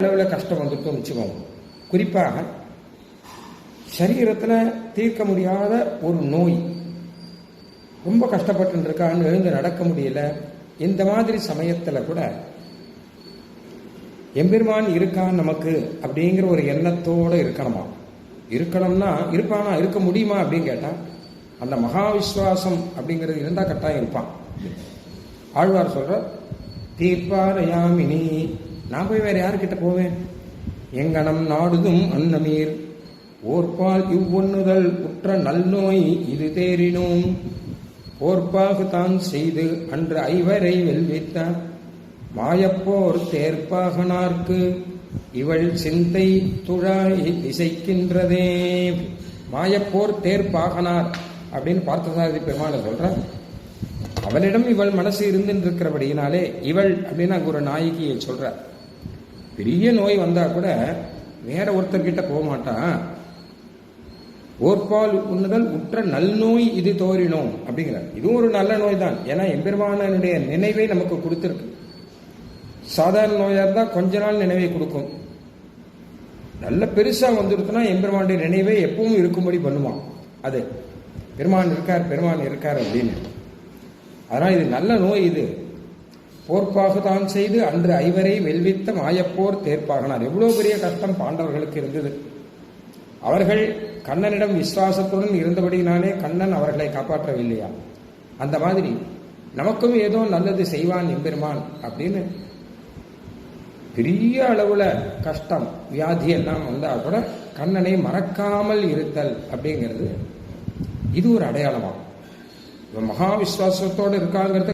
அளவில் கஷ்டம் வந்துட்டோம்னு வச்சுக்கோங்க. குறிப்பாக சரீரத்தில் தீர்க்க முடியாத ஒரு நோய், ரொம்ப கஷ்டப்பட்டு இருக்கான்னு எழுந்து நடக்க முடியல. இந்த மாதிரி சமயத்தில் கூட எம்பெருமான் இருக்கான் நமக்கு அப்படிங்கிற ஒரு எண்ணத்தோடு இருக்கணுமா. இருக்கணும்னா இருப்பானா, இருக்க முடியுமா அப்படின்னு கேட்டால் அந்த மகா விஸ்வாசம் அப்படிங்கிறது இருந்தால் கட்டாயம் இருப்பான். ஆழ்வார் சொல்ற தீர்ப்பாரையாமினி, நான் போய் வேற யாருக்கிட்ட போவேன்? எங்கனம் நாடுதும் அன்னமீர் ஓர்பால் இவ்வொன்னுதல் உற்ற நல்நோய் இது தேரினோம் போர்ப்பாகு தான் செய்து அன்று ஐவரை வெல்வித்த மாயப்போர் தேர்ப்பாகனார்க்கு இவள் சிந்தை துழாய் திசைக்கின்றதே. மாயப்போர் தேர்ப்பாகனார் அப்படின்னு பார்த்தசாரதி பெருமாளை சொல்ற. அவளிடம் இவள் மனசு இருந்துருக்கிறபடியினாலே இவள் அப்படின்னு அங்க ஒரு நாயகியை சொல்ற. பெரிய நோய் வந்தா கூட வேற ஒருத்தர்கிட்ட போக மாட்டான். ஓர்பால் உண்ணுதல் உற்ற நல்நோய் இது தோறினோம் அப்படிங்கிறார். இதுவும் ஒரு நல்ல நோய் தான். ஏன்னா எம்பெருமானுடைய நினைவை நமக்கு கொடுத்துருக்கு. சாதாரண நோயா இருந்தா கொஞ்ச நாள் நினைவை கொடுக்கும். நல்ல பெருசா வந்துருக்குன்னா எம்பெருமானுடைய நினைவை எப்பவும் இருக்கும்படி பண்ணுவான். அது பெருமான் இருக்கார் பெருமான் இருக்கார் அப்படின்னு. அதனால் இது நல்ல நோய். இது போர்ப்பாக தான் செய்து அன்று ஐவரை வெல்வித்த மாயப்போர் தேர்ப்பாகனார். எவ்வளவு பெரிய கஷ்டம் பாண்டவர்களுக்கு இருந்தது. அவர்கள் கண்ணனிடம் விசுவாசத்துடன் இருந்தபடினாலே கண்ணன் அவர்களை காப்பாற்றவில்லையா? அந்த மாதிரி நமக்கும் ஏதோ நல்லது செய்வான் எம்பெருமான் அப்படின்னு பெரிய அளவுல கஷ்டம் வியாதி எல்லாம் வந்தா கூட கண்ணனை மறக்காமல் இருத்தல் அப்படிங்கிறது இது ஒரு அடையாளமாகும். மகா விசுவாசத்தோடு இருக்காங்கிறது